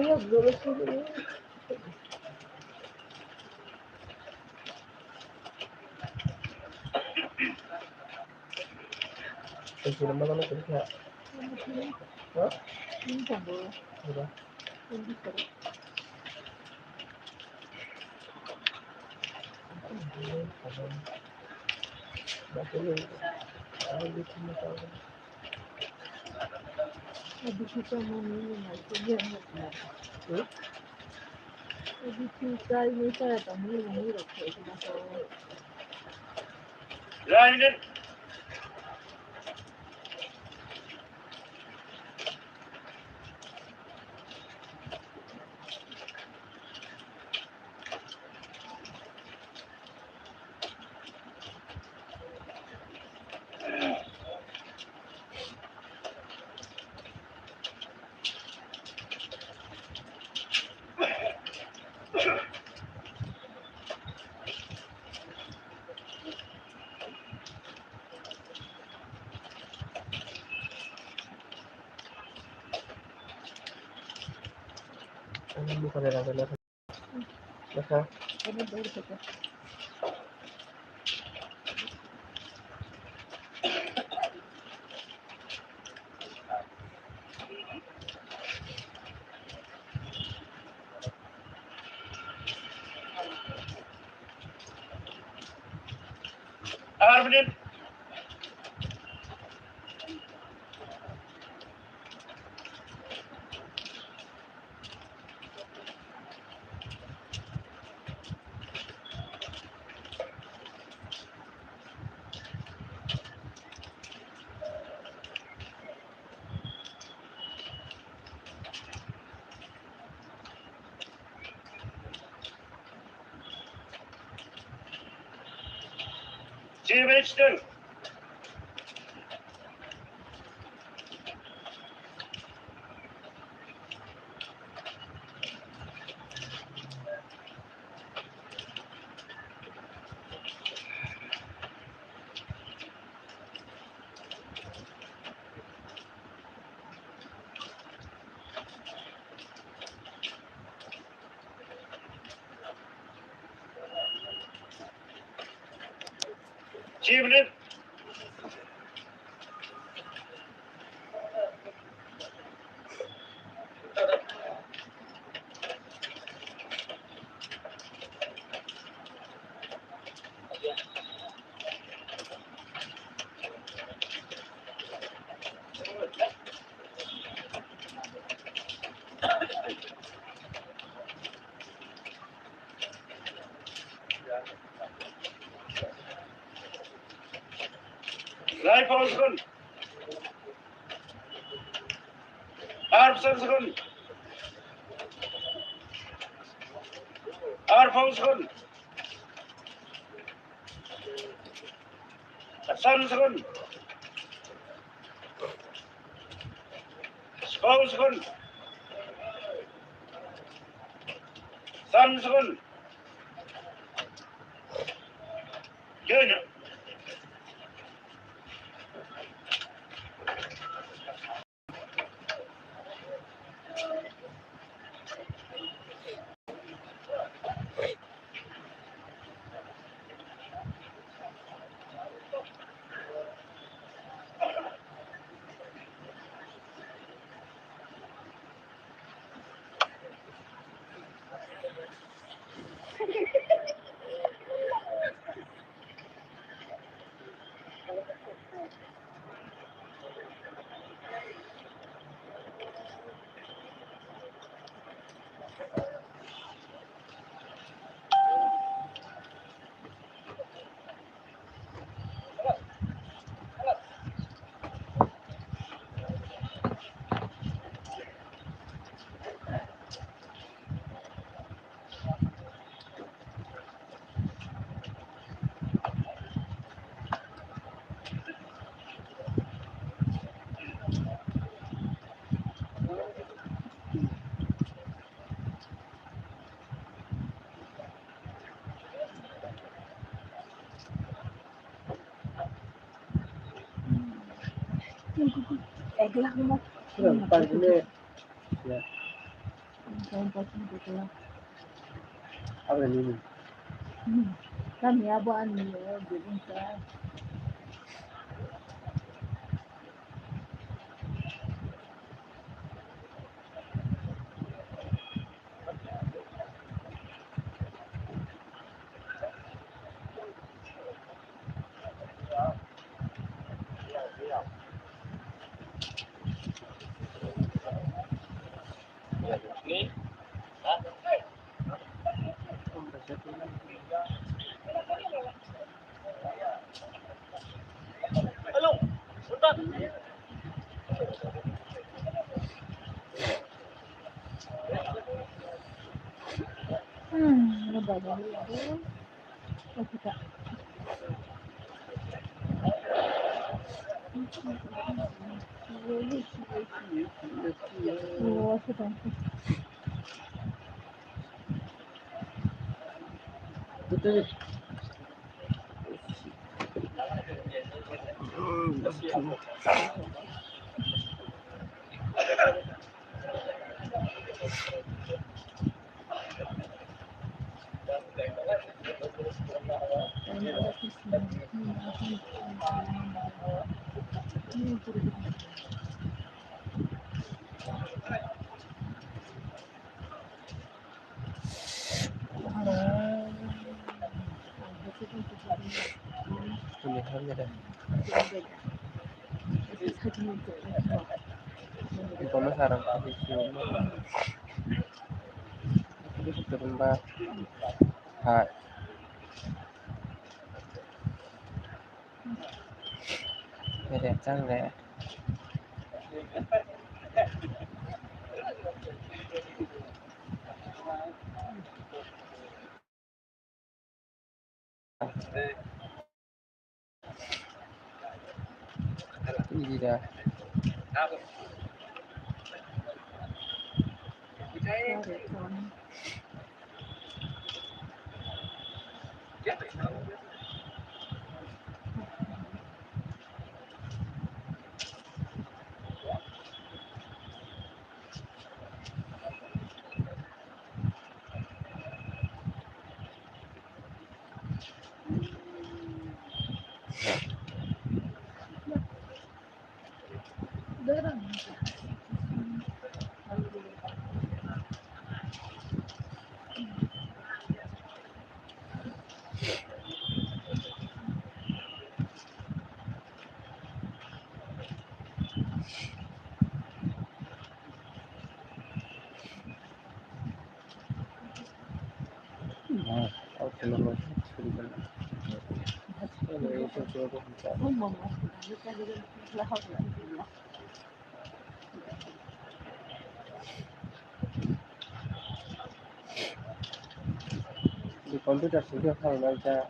Sino naman ang kerja? Hah? Berapa? Bakit yun? Hindi ko masabi. Sabi kita mo nila, sabihan mo na. Sabi kita, may sarap ang hirap sa ito sa Lain. Ano mo ka nila? Nasa? ano ba ito ka? Arvin. Çiğneştin. Çiğneştin. Life olsun. Arpsızgın. Arpsızgın. Sansgın. Sponsgın. Sansgın. Gönül. Egg lang mo. Pag ini, ya. Time passing ko lang. Apa ini? Kami abaan niyo, bilhin ka. Ano ba gawin ko? Makita. Oo, kita. Betul. Ini hanya dah. Ikaw masarap kasi siya mo. Gusto ko rin ba? Ha. Kaya chăng lẽ. Cái gì đó. Okay naman. Anyway, ito ko sa. Di computer sudah kalau baca.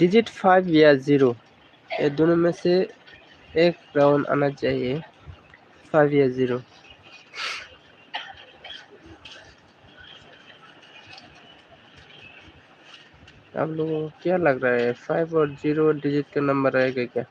Digit 5 या 0 ये दोनों में से एक round आना चाहिए 5 या 0 आप लोगों को क्या लग रहा है 5 और 0 डिजिट का नंबर रहेगा क्या?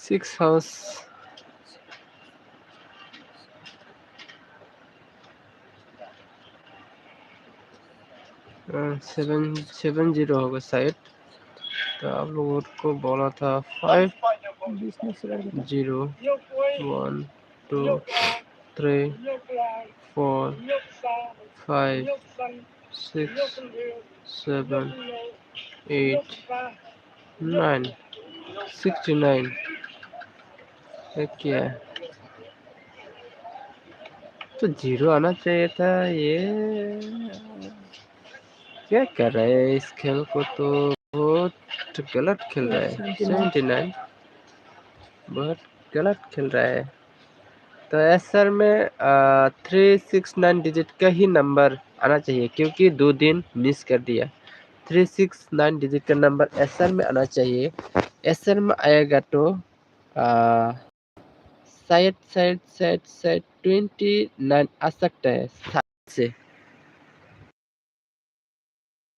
Six house 770 होगा शायद। तो आप लोगों को बोला था 5 0 1 2 3 4 5 6 7 8 9 69 क्या है? तो 0 आना चाहिए था। ये क्या कर रहा है इस खेल को? तो बहुत गलत खेल रहा है। 79 बहुत गलत खेल रहा है। तो एसआर में 369 डिजिट का ही नंबर आना चाहिए, क्योंकि 2 दिन मिस कर दिया। 369 डिजिट का नंबर एसआर में आना चाहिए। एसआर में आएगा तो शायद 29 आ सकता है से।